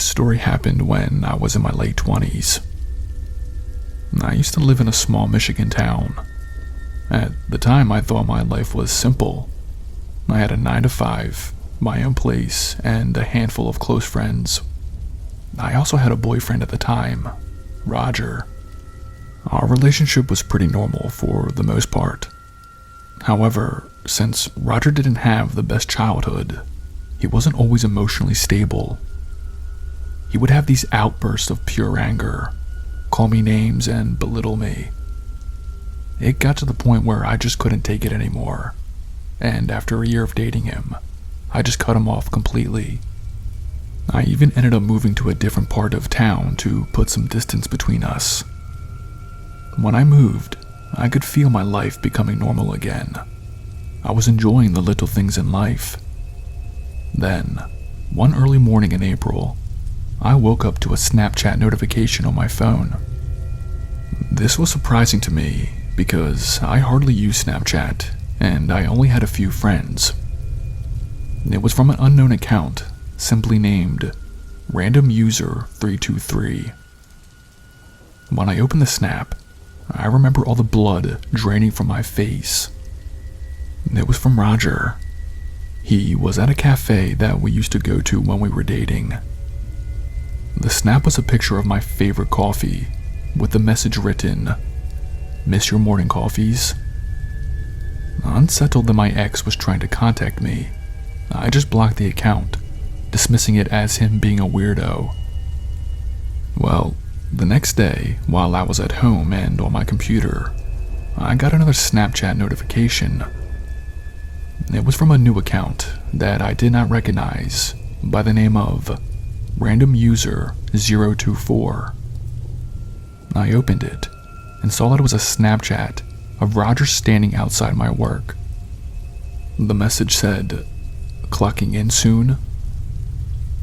This story happened when I was in my late 20s. I used to live in a small Michigan town. At the time, I thought my life was simple. I had a 9-to-5, my own place, and a handful of close friends. I also had a boyfriend at the time, Roger. Our relationship was pretty normal for the most part. However, since Roger didn't have the best childhood, he wasn't always emotionally stable. He would have these outbursts of pure anger, call me names, and belittle me. It got to the point where I just couldn't take it anymore, and after a year of dating him, I just cut him off completely. I even ended up moving to a different part of town to put some distance between us. When I moved, I could feel my life becoming normal again. I was enjoying the little things in life. Then, one early morning in April, I woke up to a Snapchat notification on my phone. This was surprising to me because I hardly use Snapchat and I only had a few friends. It was from an unknown account, simply named Random User 323. When I opened the snap, I remember all the blood draining from my face. It was from Roger. He was at a cafe that we used to go to when we were dating. The snap was a picture of my favorite coffee, with the message written, "Miss your morning coffees?" Unsettled that my ex was trying to contact me, I just blocked the account, dismissing it as him being a weirdo. Well, the next day, while I was at home and on my computer, I got another Snapchat notification. It was from a new account that I did not recognize by the name of Random User 024. I opened it and saw that it was a Snapchat of Roger standing outside my work. The message said, "Clocking in soon?"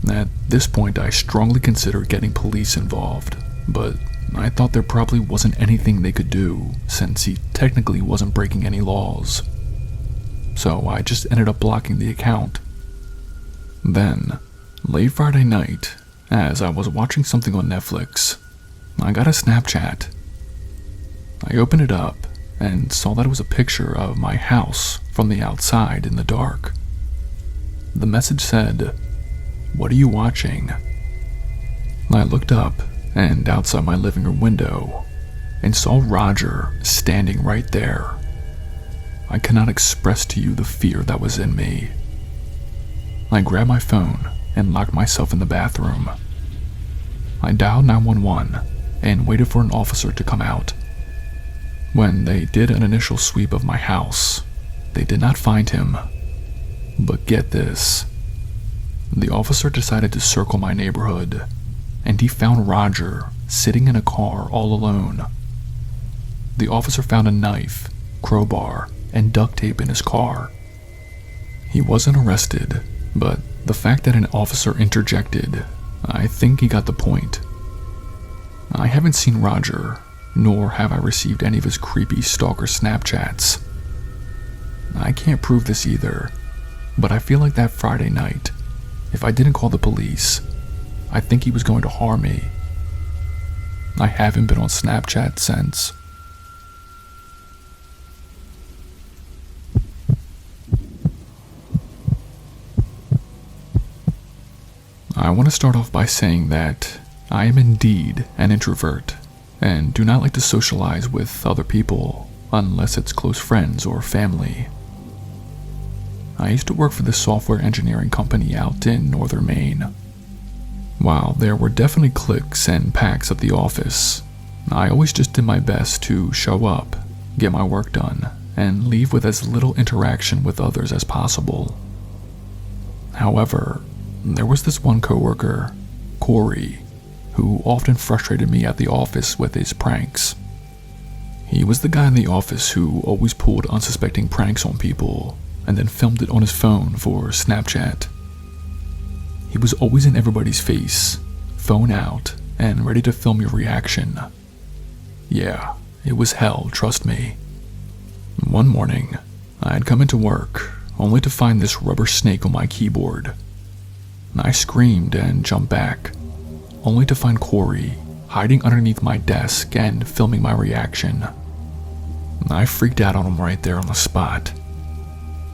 At this point, I strongly considered getting police involved, but I thought there probably wasn't anything they could do since he technically wasn't breaking any laws. So I just ended up blocking the account. Then, late Friday night, as I was watching something on Netflix, I got a Snapchat. I opened it up and saw that it was a picture of my house from the outside in the dark. The message said, "What are you watching?" I looked up and outside my living room window and saw Roger standing right there. I cannot express to you the fear that was in me. I grabbed my phone and locked myself in the bathroom. I dialed 911 and waited for an officer to come out. When they did an initial sweep of my house, they did not find him. But get this, the officer decided to circle my neighborhood, and he found Roger sitting in a car all alone. The officer found a knife, crowbar, and duct tape in his car. He wasn't arrested, but the fact that an officer interjected, I think he got the point. I haven't seen Roger, nor have I received any of his creepy stalker Snapchats. I can't prove this either, but I feel like that Friday night, if I didn't call the police, I think he was going to harm me. I haven't been on Snapchat since. I want to start off by saying that I am indeed an introvert and do not like to socialize with other people unless it's close friends or family. I used to work for this software engineering company out in northern Maine. While there were definitely cliques and packs at the office, I always just did my best to show up, get my work done, and leave with as little interaction with others as possible. However, there was this one coworker, Corey, who often frustrated me at the office with his pranks. He was the guy in the office who always pulled unsuspecting pranks on people and then filmed it on his phone for Snapchat. He was always in everybody's face, phone out, and ready to film your reaction. Yeah, it was hell, trust me. One morning, I had come into work, only to find this rubber snake on my keyboard. I screamed and jumped back, only to find Corey hiding underneath my desk and filming my reaction. I freaked out on him right there on the spot.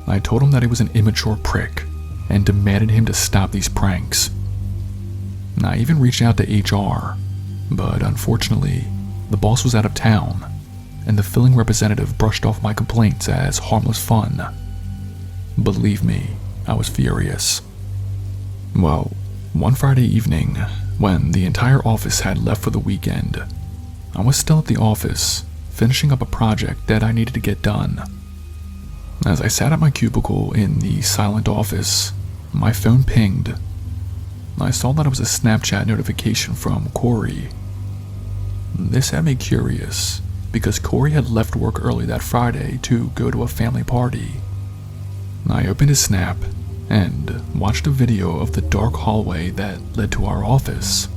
I told him that he was an immature prick and demanded him to stop these pranks. I even reached out to HR, but unfortunately, the boss was out of town, and the filling representative brushed off my complaints as harmless fun. Believe me, I was furious. Well, one Friday evening, when the entire office had left for the weekend, I was still at the office, finishing up a project that I needed to get done. As I sat at my cubicle in the silent office, my phone pinged. I saw that it was a Snapchat notification from Corey. This had me curious, because Corey had left work early that Friday to go to a family party. I opened his Snap and watched a video of the dark hallway that led to our office.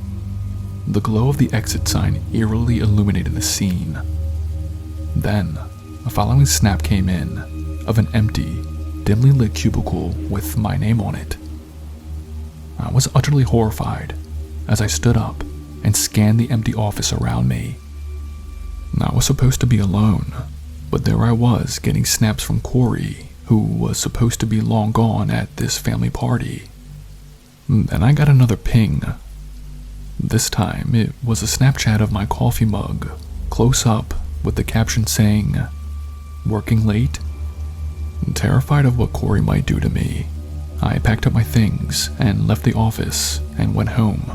The glow of the exit sign eerily illuminated the scene. Then, a following snap came in of an empty, dimly lit cubicle with my name on it. I was utterly horrified as I stood up and scanned the empty office around me. I was supposed to be alone, but there I was getting snaps from Corey, who was supposed to be long gone at this family party. Then I got another ping. This time it was a Snapchat of my coffee mug, close up, with the caption saying, "Working late?" Terrified of what Corey might do to me, I packed up my things and left the office and went home.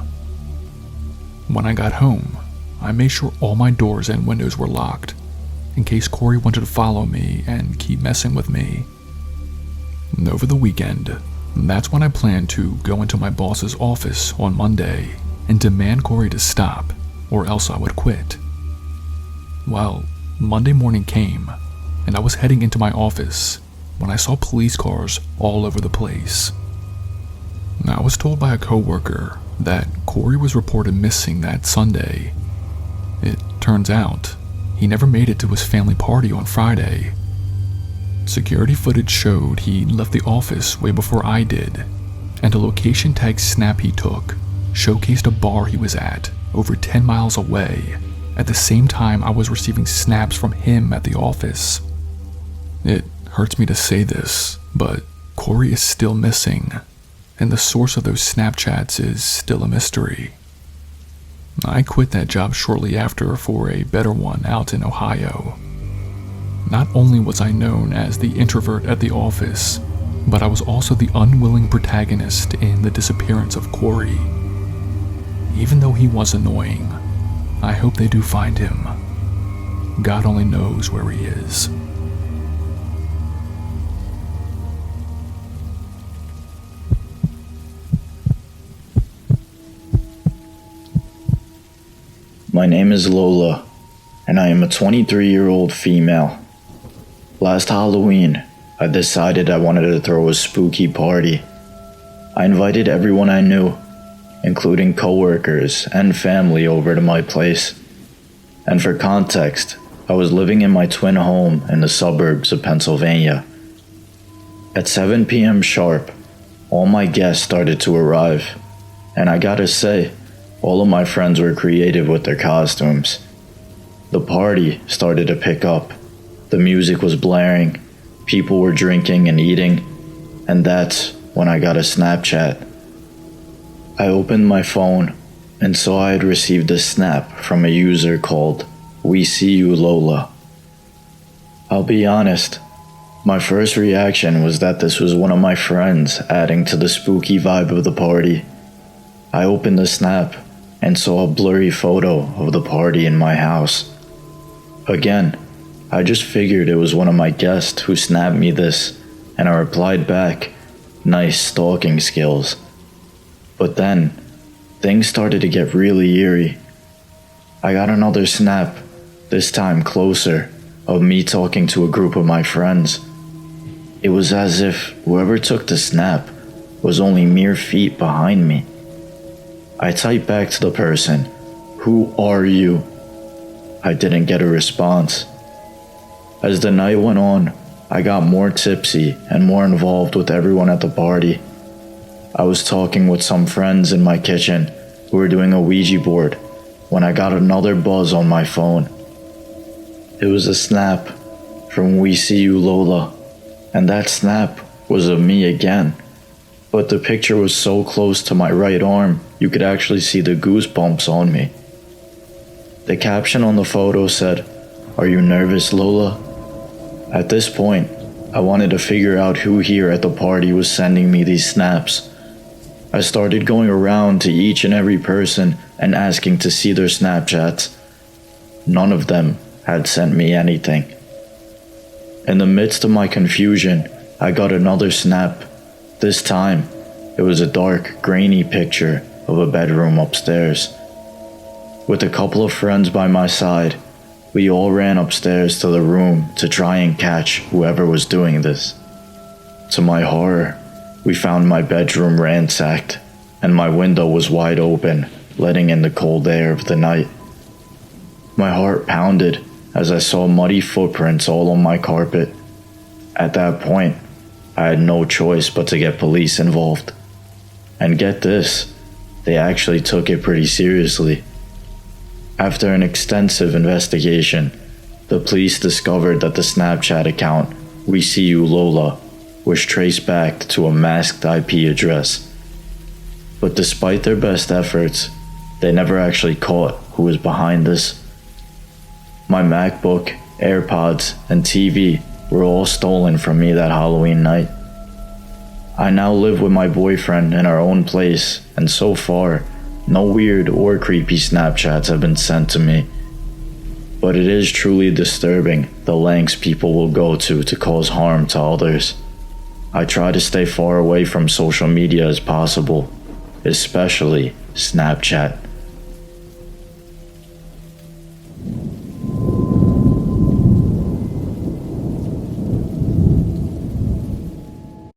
When I got home, I made sure all my doors and windows were locked, in case Corey wanted to follow me and keep messing with me. Over the weekend, that's when I planned to go into my boss's office on Monday and demand Corey to stop, or else I would quit. Well, Monday morning came, and I was heading into my office when I saw police cars all over the place. I was told by a coworker that Corey was reported missing that Sunday. It turns out he never made it to his family party on Friday. Security footage showed he left the office way before I did, and a location tag snap he took showcased a bar he was at over 10 miles away at the same time I was receiving snaps from him at the office. It hurts me to say this, but Corey is still missing, and the source of those Snapchats is still a mystery. I quit that job shortly after for a better one out in Ohio. Not only was I known as the introvert at the office, but I was also the unwilling protagonist in the disappearance of Corey. Even though he was annoying, I hope they do find him. God only knows where he is. My name is Lola, and I am a 23-year-old female. Last Halloween, I decided I wanted to throw a spooky party. I invited everyone I knew, including coworkers and family, over to my place. And for context, I was living in my twin home in the suburbs of Pennsylvania. At 7 p.m. sharp, all my guests started to arrive, and I gotta say, all of my friends were creative with their costumes. The party started to pick up. The music was blaring, people were drinking and eating, and that's when I got a Snapchat. I opened my phone and saw I had received a snap from a user called "We See You Lola." I'll be honest, my first reaction was that this was one of my friends adding to the spooky vibe of the party. I opened the snap and saw a blurry photo of the party in my house. Again, I just figured it was one of my guests who snapped me this, and I replied back, "Nice stalking skills." But then, things started to get really eerie. I got another snap, this time closer, of me talking to a group of my friends. It was as if whoever took the snap was only mere feet behind me. I typed back to the person, "Who are you?" I didn't get a response. As the night went on, I got more tipsy and more involved with everyone at the party. I was talking with some friends in my kitchen, We were doing a Ouija board when I got another buzz on my phone. It was a snap from We See You Lola, and that snap was of me again. But the picture was so close to my right arm, you could actually see the goosebumps on me. The caption on the photo said, "Are you nervous, Lola?" At this point, I wanted to figure out who here at the party was sending me these snaps. I started going around to each and every person and asking to see their Snapchats. None of them had sent me anything. In the midst of my confusion, I got another snap. This time, it was a dark, grainy picture of a bedroom upstairs. With a couple of friends by my side, we all ran upstairs to the room to try and catch whoever was doing this. To my horror, we found my bedroom ransacked, and my window was wide open, letting in the cold air of the night. My heart pounded as I saw muddy footprints all on my carpet. At that point, I had no choice but to get police involved. And get this, they actually took it pretty seriously. After an extensive investigation, the police discovered that the Snapchat account, We See You Lola, was traced back to a masked IP address. But despite their best efforts, they never actually caught who was behind this. My MacBook, AirPods, and TV were all stolen from me that Halloween night. I now live with my boyfriend in our own place, and so far, no weird or creepy Snapchats have been sent to me. But it is truly disturbing the lengths people will go to cause harm to others. I try to stay far away from social media as possible, especially Snapchat.